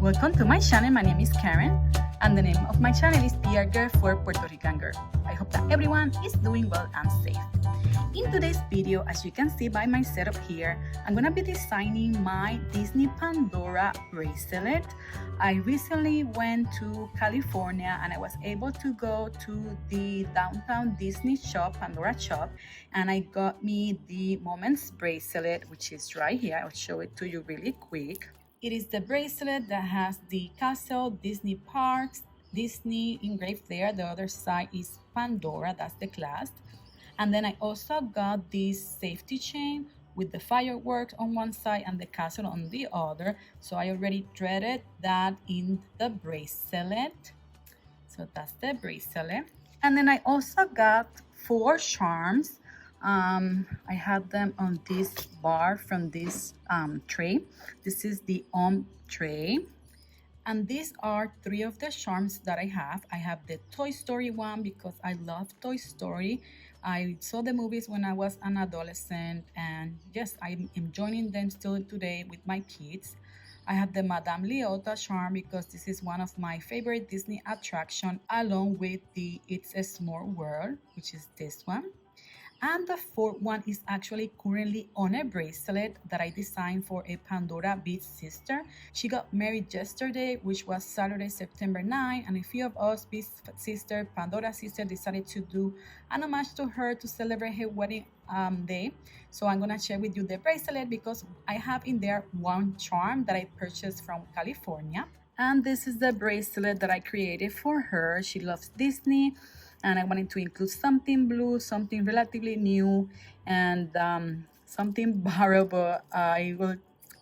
Welcome to my channel. My name is Karen and the name of my channel is PRgrl for Puerto Rican girl. I hope that everyone is doing well and safe. In today's video, as you can see by my setup here, I'm gonna be designing my Disney Pandora bracelet. I recently went to California and I was able to go to the downtown Disney shop, Pandora shop, and I got me the Moments bracelet, which is right here. I'll show it to you really quick. It is the bracelet that has the castle, Disney parks, Disney engraved there. The other side is Pandora, that's the clasp. And then I also got this safety chain with the fireworks on one side and the castle on the other. So I already threaded that in the bracelet. So that's the bracelet. And then I also got 4 charms. I had them on this bar from this tray. This is the tray. And these are 3 of the charms that I have. I have the Toy Story one because I love Toy Story. I saw the movies when I was an adolescent, and yes, I'm enjoying them still today with my kids. I have the Madame Leota charm because this is one of my favorite Disney attractions, along with the It's a Small World, which is this one. And the 4th one is actually currently on a bracelet that I designed for a Pandora Beach sister. She got married yesterday, which was Saturday, September 9, and a few of us Beach sister, Pandora sister, decided to do an homage to her to celebrate her wedding day. So I'm gonna share with you the bracelet because I have in there 1 charm that I purchased from California. And this is the bracelet that I created for her. She loves Disney. And I wanted to include something blue, something relatively new, and something borrowed, but I will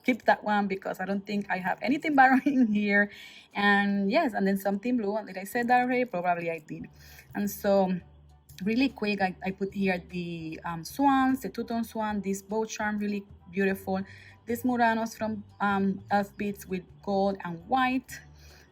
keep that one because I don't think I have anything borrowed in here. And yes, and then something blue, and did I say that already? Probably I did. And so really quick, I put here the swans, the two-tone swan, this bow charm, really beautiful. These Muranos from Elf Beads with gold and white.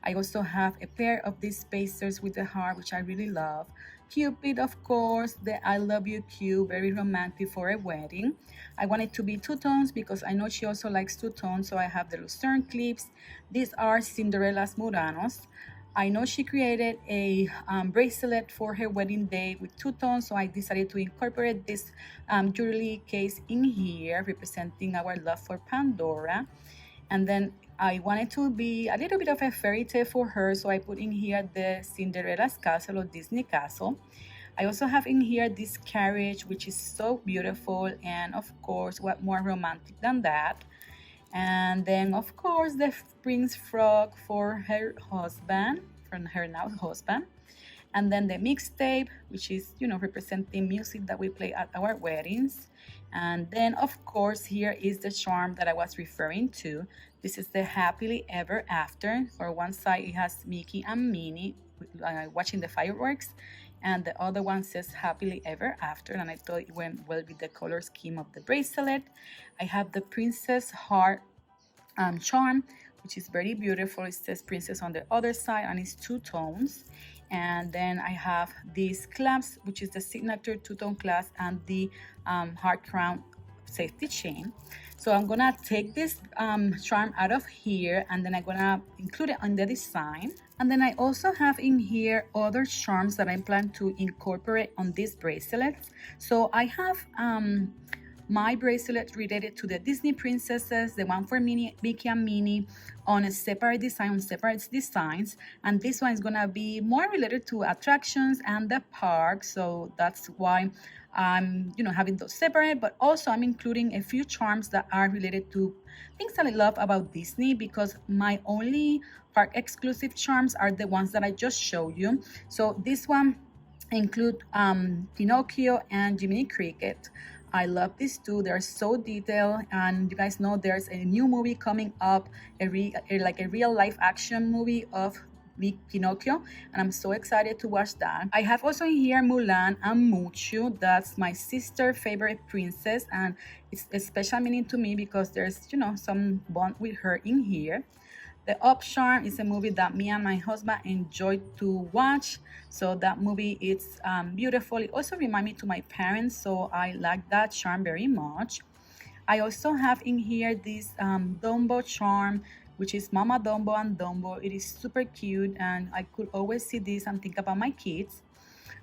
I also have a pair of these spacers with the heart, which I really love. Cupid, of course, the I Love You Cube, very romantic for a wedding. I want it to be 2 tones because I know she also likes 2 tones, so I have the Lucerne clips. These are Cinderella's Muranos. I know she created a bracelet for her wedding day with 2 tones, so I decided to incorporate this jewelry case in here, representing our love for Pandora. And then I wanted to be a little bit of a fairy tale for her, so I put in here the Cinderella's Castle or Disney Castle. I also have in here this carriage, which is so beautiful, and of course, what more romantic than that? And then, of course, the prince frog for her husband, from her now husband. And then the mixtape, which is, you know, representing music that we play at our weddings. And then, of course, here is the charm that I was referring to. This is the Happily Ever After. For one side, it has Mickey and Minnie watching the fireworks. And the other one says Happily Ever After. And I thought it went well with the color scheme of the bracelet. I have the Princess Heart charm, which is very beautiful. It says Princess on the other side, and it's 2 tones. And then I have this clasp, which is the signature 2-tone clasp, and the heart crown safety chain. So I'm gonna take this charm out of here, and then I'm gonna include it on the design. And then I also have in here other charms that I plan to incorporate on these bracelets. So I have my bracelet related to the Disney princesses, the one for Mickey and Minnie, on a separate design, on separate designs. And this one is gonna be more related to attractions and the park. So that's why I'm, you know, having those separate, but also I'm including a few charms that are related to things that I love about Disney, because my only park exclusive charms are the ones that I just showed you. So this one include Pinocchio and Jiminy Cricket. I love these 2. They're so detailed, and you guys know there's a new movie coming up, like a real life action movie of Pinocchio, and I'm so excited to watch that. I have also in here Mulan and Mushu. That's my sister's favorite princess, and it's a special meaning to me because there's, you know, some bond with her in here. The Up Charm is a movie that me and my husband enjoyed to watch. So that movie is beautiful. It also reminds me to my parents, so I like that charm very much. I also have in here this Dumbo charm, which is Mama Dumbo and Dumbo. It is super cute, and I could always see this and think about my kids.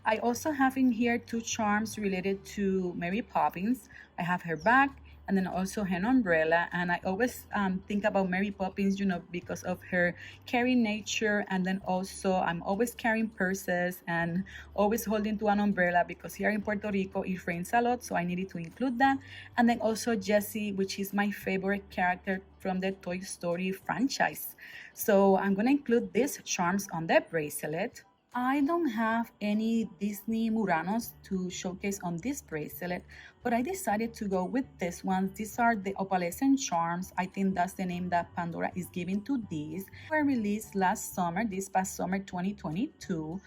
I also have in here two charms related to Mary Poppins. I have her bag and then also her umbrella, and I always think about Mary Poppins, you know, because of her caring nature, and then also I'm always carrying purses and always holding to an umbrella because here in Puerto Rico it rains a lot, so I needed to include that. And then also Jessie, which is my favorite character from the Toy Story franchise. So I'm gonna include these charms on the bracelet. I don't have any Disney Muranos to showcase on this bracelet, but I decided to go with this one. These are the opalescent charms. I think that's the name that Pandora is giving to these. They were released last summer, this past summer 2022.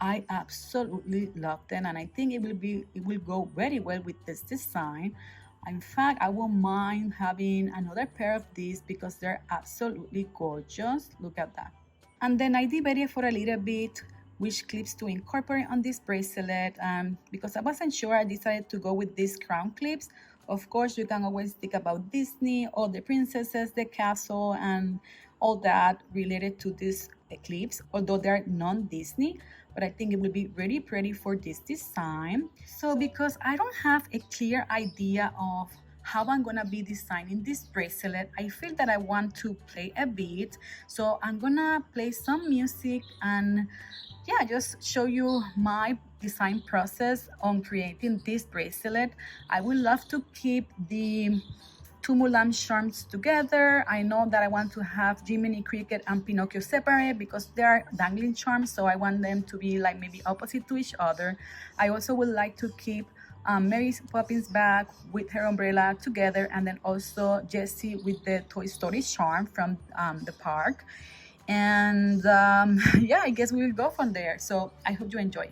I absolutely love them, and I think it will go very well with this design. In fact, I won't mind having another pair of these because they're absolutely gorgeous. Look at that. And then I debated for a little bit which clips to incorporate on this bracelet, because I wasn't sure. I decided to go with these crown clips. Of course, you can always think about Disney, all the princesses, the castle, and all that related to these clips, although they're non-Disney, but I think it will be really pretty for this design. So because I don't have a clear idea of how I'm gonna be designing this bracelet, I feel that I want to play a bit, so I'm gonna play some music and yeah, just show you my design process on creating this bracelet. I would love to keep the two Mulan charms together. I know that I want to have Jiminy Cricket and Pinocchio separate because they are dangling charms, so I want them to be like maybe opposite to each other. I also would like to keep Mary Poppins bag with her umbrella together, and then also Jessie with the Toy Story charm from the park. And yeah, I guess we will go from there. So I hope you enjoy.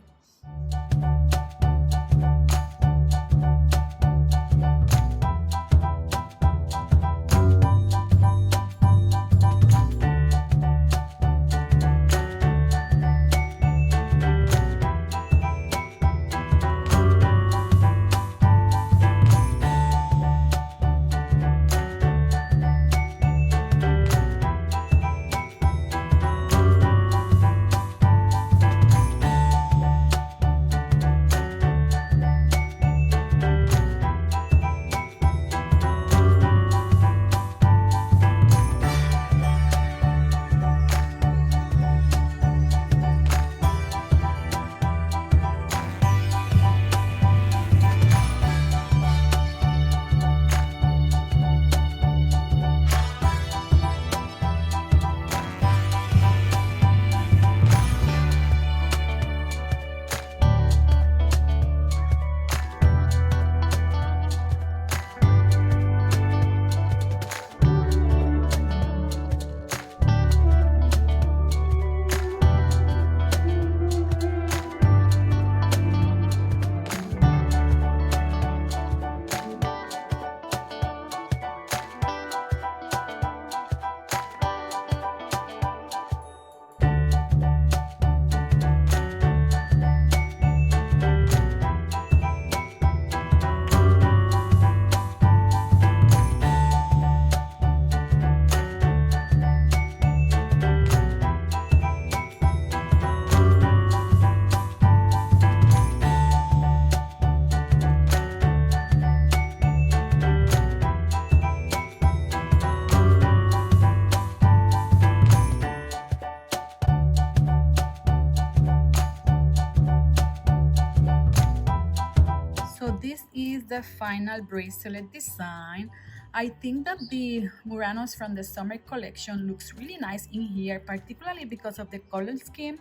This is the final bracelet design. I think that the Muranos from the summer collection looks really nice in here, particularly because of the color scheme.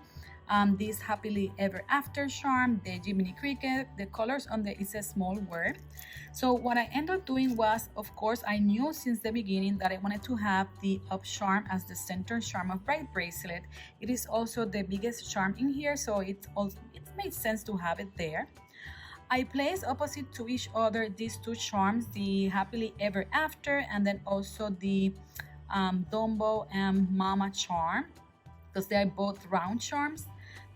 This happily ever after charm, the Jiminy Cricket, the colors on the It's a Small World. So what I ended up doing was, of course, I knew since the beginning that I wanted to have the up charm as the center charm of my bracelet. It is also the biggest charm in here, so it made sense to have it there. I placed opposite to each other these two charms, the happily ever after and then also the Dumbo and Mama charm, because they are both round charms.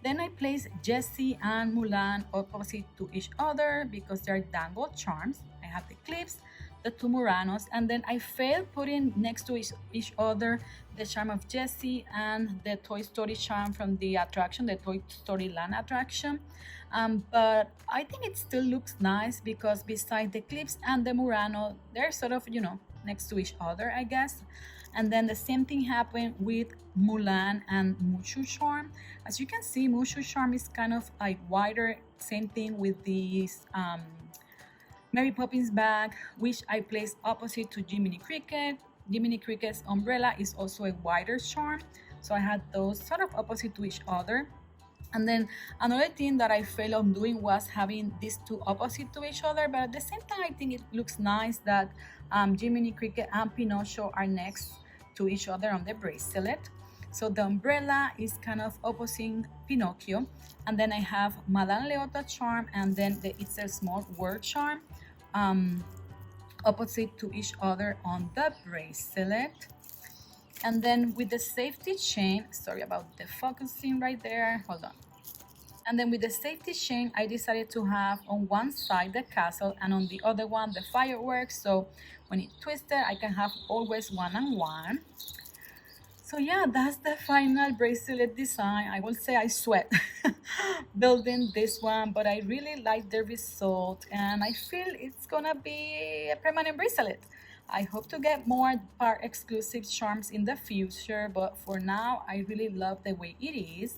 Then I placed Jessie and Mulan opposite to each other because they are dangled charms. I have the clips, the two Muranos, and then I failed putting next to each other the charm of Jessie and the Toy Story charm from the attraction, the Toy Story Land attraction. But I think it still looks nice because beside the clips and the Murano, they're sort of, you know, next to each other, I guess. And then the same thing happened with Mulan and Mushu charm. As you can see, Mushu charm is kind of like wider. Same thing with this Mary Poppins bag, which I placed opposite to Jiminy Cricket. Jiminy Cricket's umbrella is also a wider charm, so I had those sort of opposite to each other. And then another thing that I failed on doing was having these two opposite to each other, but at the same time I think it looks nice that Jiminy Cricket and Pinocchio are next to each other on the bracelet. So the umbrella is kind of opposite Pinocchio, and then I have Madame Leota charm and then the It's a Small World charm opposite to each other on the bracelet. And then with the safety chain, sorry about the focusing right there, hold on. And then with the safety chain, I decided to have on one side the castle and on the other one the fireworks, so when it twisted I can have always one and one. So yeah, that's the final bracelet design. I will say I sweat building this one, but I really like the result and I feel it's gonna be a permanent bracelet. I hope to get more part exclusive charms in the future, but for now I really love the way it is.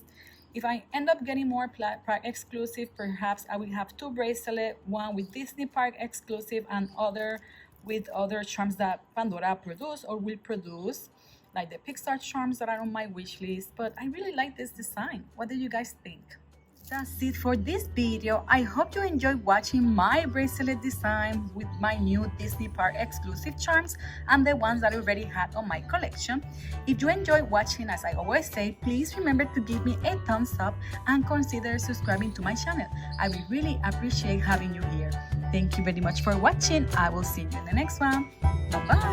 If I end up getting more park exclusive, perhaps I will have two bracelets, one with Disney Park exclusive and other with other charms that Pandora produce or will produce, like the Pixar charms that are on my wish list. But I really like this design. What do you guys think? That's it for this video. I hope you enjoyed watching my bracelet design with my new Disney Park exclusive charms and the ones that I already had on my collection. If you enjoyed watching, as I always say, please remember to give me a thumbs up and consider subscribing to my channel. I will really appreciate having you here. Thank you very much for watching. I will see you in the next one. Bye bye.